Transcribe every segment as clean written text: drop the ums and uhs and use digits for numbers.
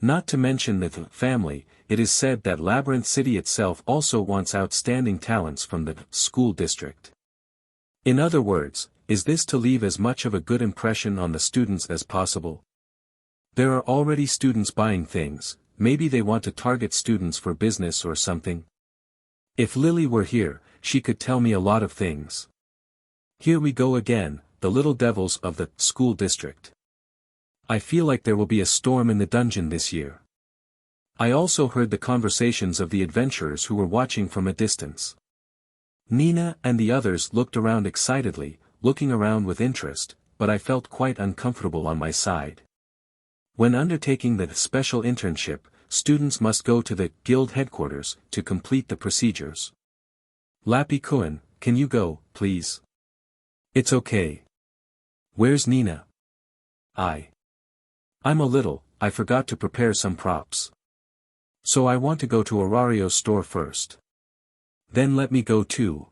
Not to mention the family, it is said that Labyrinth City itself also wants outstanding talents from the school district. In other words, is this to leave as much of a good impression on the students as possible? There are already students buying things, maybe they want to target students for business or something. If Lily were here, she could tell me a lot of things. Here we go again, the little devils of the school district. I feel like there will be a storm in the dungeon this year. I also heard the conversations of the adventurers who were watching from a distance. Nina and the others looked around excitedly, looking around with interest, but I felt quite uncomfortable on my side. When undertaking the special internship, students must go to the guild headquarters to complete the procedures. Lappy Kuan, can you go, please? It's okay. Where's Nina? I'm I forgot to prepare some props. So I want to go to Orario's store first. Then let me go too.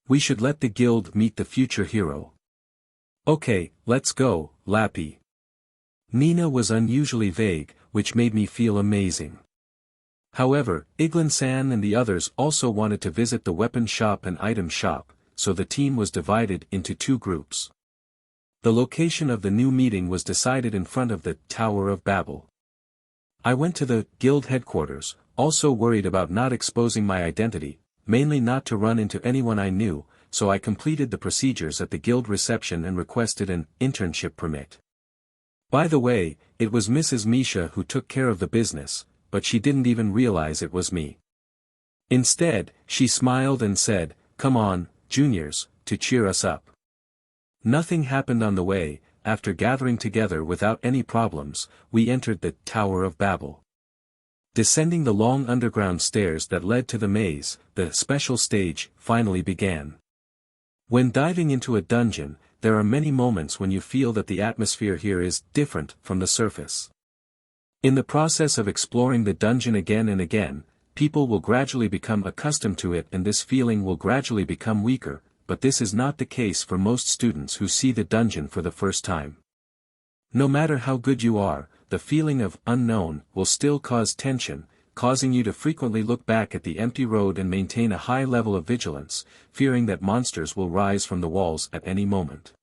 We should let the guild meet the future hero. Okay, let's go, Lappy. Nina was unusually vague, which made me feel amazing. However, Iglin-san and the others also wanted to visit the weapon shop and item shop, so the team was divided into two groups. The location of the new meeting was decided in front of the Tower of Babel. I went to the guild headquarters, also worried about not exposing my identity, mainly not to run into anyone I knew, so I completed the procedures at the guild reception and requested an internship permit. By the way, it was Mrs. Misha who took care of the business, but she didn't even realize it was me. Instead, she smiled and said, "Come on, juniors," to cheer us up. Nothing happened on the way. After gathering together without any problems, we entered the Tower of Babel. Descending the long underground stairs that led to the maze, the special stage finally began. When diving into a dungeon, there are many moments when you feel that the atmosphere here is different from the surface. In the process of exploring the dungeon again and again, people will gradually become accustomed to it and this feeling will gradually become weaker, but this is not the case for most students who see the dungeon for the first time. No matter how good you are, the feeling of unknown will still cause tension, causing you to frequently look back at the empty road and maintain a high level of vigilance, fearing that monsters will rise from the walls at any moment.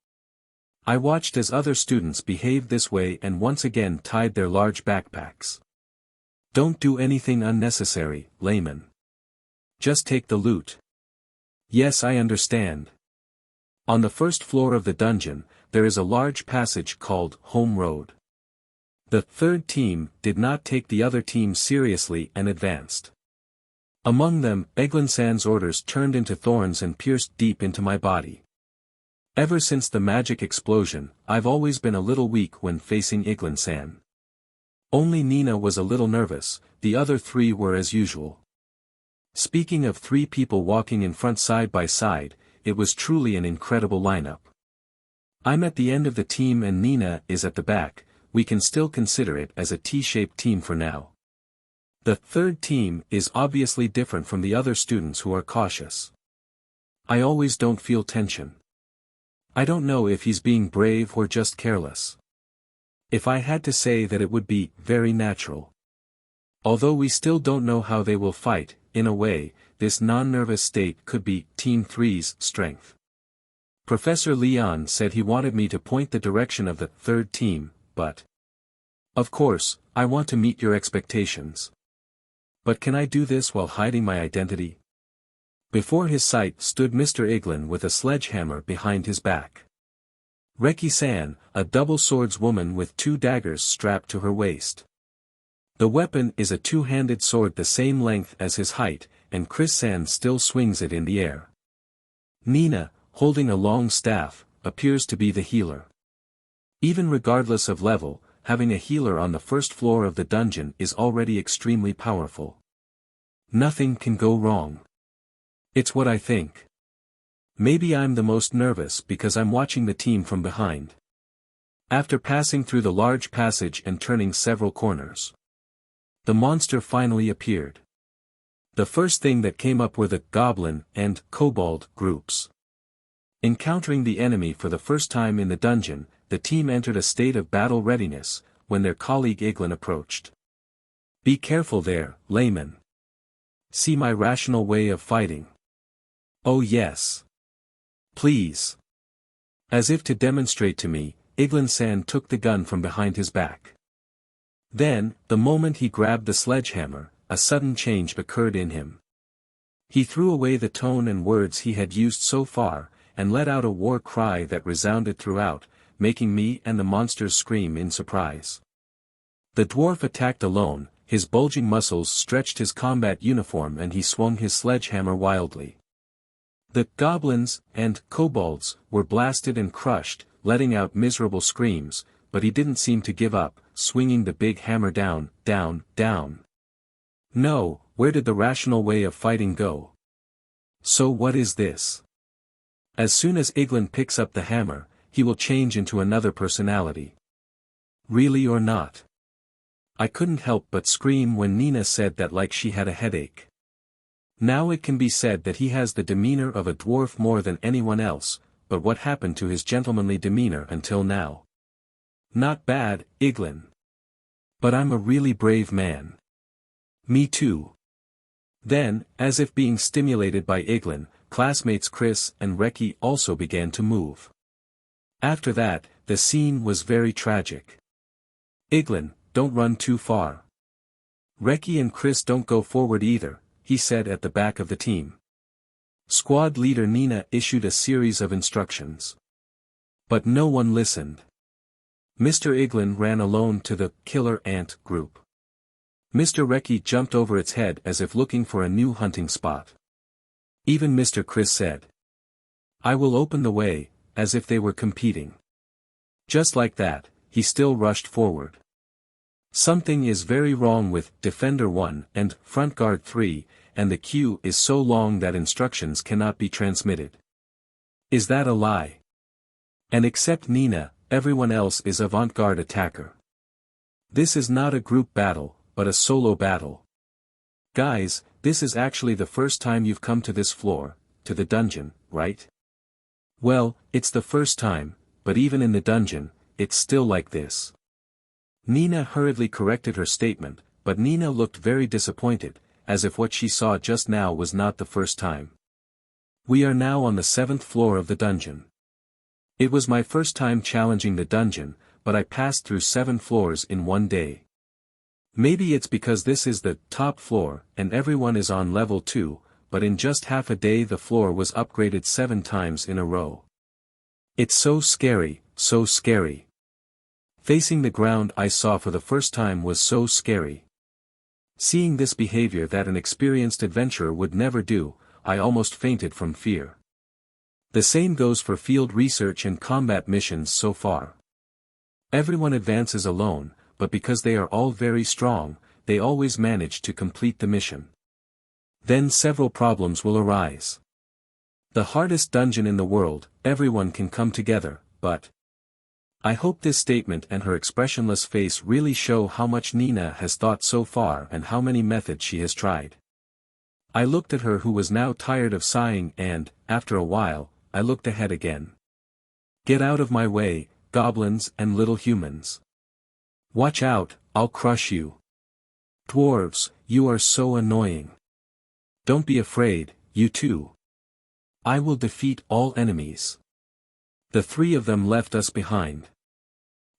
I watched as other students behaved this way and once again tied their large backpacks. Don't do anything unnecessary, layman. Just take the loot. Yes, I understand. On the first floor of the dungeon, there is a large passage called Home Road. The third team did not take the other team seriously and advanced. Among them, Eglinsan's orders turned into thorns and pierced deep into my body. Ever since the magic explosion, I've always been a little weak when facing Iglinsan. Only Nina was a little nervous, the other three were as usual. Speaking of three people walking in front side by side, it was truly an incredible lineup. I'm at the end of the team and Nina is at the back. We can still consider it as a T-shaped team for now. The third team is obviously different from the other students who are cautious. I always don't feel tension. I don't know if he's being brave or just careless. If I had to say that, it would be very natural. Although we still don't know how they will fight, in a way, this non-nervous state could be Team 3's strength. Professor Leon said he wanted me to point the direction of the third team, but of course, I want to meet your expectations. But can I do this while hiding my identity? Before his sight stood Mr. Iglin with a sledgehammer behind his back. Reki-san, a double swordswoman with 2 daggers strapped to her waist. The weapon is a 2-handed sword the same length as his height, and Chris-san still swings it in the air. Nina, holding a long staff, appears to be the healer. Even regardless of level, having a healer on the first floor of the dungeon is already extremely powerful. Nothing can go wrong. It's what I think. Maybe I'm the most nervous because I'm watching the team from behind. After passing through the large passage and turning several corners, the monster finally appeared. The first thing that came up were the goblin and kobold groups. Encountering the enemy for the first time in the dungeon, the team entered a state of battle readiness, when their colleague Iglin approached. Be careful there, layman. See my rational way of fighting. Oh yes. Please. As if to demonstrate to me, Iglan-san took the gun from behind his back. Then, the moment he grabbed the sledgehammer, a sudden change occurred in him. He threw away the tone and words he had used so far, and let out a war cry that resounded throughout, making me and the monsters scream in surprise. The dwarf attacked alone, his bulging muscles stretched his combat uniform and he swung his sledgehammer wildly. The goblins and kobolds were blasted and crushed, letting out miserable screams, but he didn't seem to give up, swinging the big hammer down, down, down. No, where did the rational way of fighting go? So what is this? As soon as Iglan picks up the hammer, he will change into another personality. Really or not? I couldn't help but scream when Nina said that like she had a headache. Now it can be said that he has the demeanor of a dwarf more than anyone else, but what happened to his gentlemanly demeanor until now? Not bad, Iglan. But I'm a really brave man. Me too. Then, as if being stimulated by Iglan, classmates Chris and Reki also began to move. After that, the scene was very tragic. Iglan, don't run too far. Reki and Chris don't go forward either, he said at the back of the team. Squad leader Nina issued a series of instructions. But no one listened. Mr. Iglan ran alone to the killer ant group. Mr. Reki jumped over its head as if looking for a new hunting spot. Even Mr. Chris said, I will open the way, as if they were competing. Just like that, he still rushed forward. Something is very wrong with Defender 1 and Front Guard 3, and the queue is so long that instructions cannot be transmitted. Is that a lie? And except Nina, everyone else is avant-garde attacker. This is not a group battle, but a solo battle. Guys, this is actually the first time you've come to this floor, to the dungeon, right? Well, it's the first time, but even in the dungeon, it's still like this. Nina hurriedly corrected her statement, but Nina looked very disappointed, as if what she saw just now was not the first time. We are now on the 7th floor of the dungeon. It was my first time challenging the dungeon, but I passed through 7 floors in one day. Maybe it's because this is the top floor and everyone is on level 2, but in just half a day the floor was upgraded 7 times in a row. It's so scary, so scary. Facing the ground I saw for the first time was so scary. Seeing this behavior that an experienced adventurer would never do, I almost fainted from fear. The same goes for field research and combat missions so far. Everyone advances alone, but because they are all very strong, they always manage to complete the mission. Then several problems will arise. The hardest dungeon in the world, everyone can come together, but I hope this statement and her expressionless face really show how much Nina has thought so far and how many methods she has tried. I looked at her who was now tired of sighing and, after a while, I looked ahead again. Get out of my way, goblins and little humans. Watch out, I'll crush you. Dwarves, you are so annoying. Don't be afraid, you too. I will defeat all enemies. The 3 of them left us behind.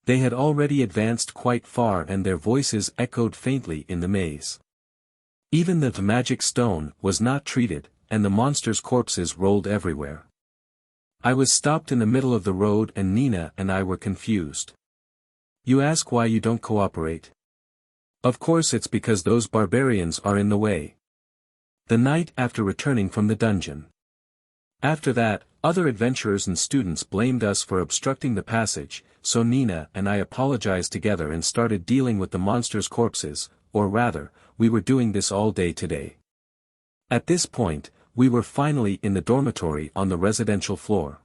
They had already advanced quite far and their voices echoed faintly in the maze. Even the magic stone was not treated, and the monsters' corpses rolled everywhere. I was stopped in the middle of the road and Nina and I were confused. You ask why you don't cooperate? Of course it's because those barbarians are in the way. The night after returning from the dungeon. After that, other adventurers and students blamed us for obstructing the passage, so Nina and I apologized together and started dealing with the monsters' corpses, or rather, we were doing this all day today. At this point, we were finally in the dormitory on the residential floor.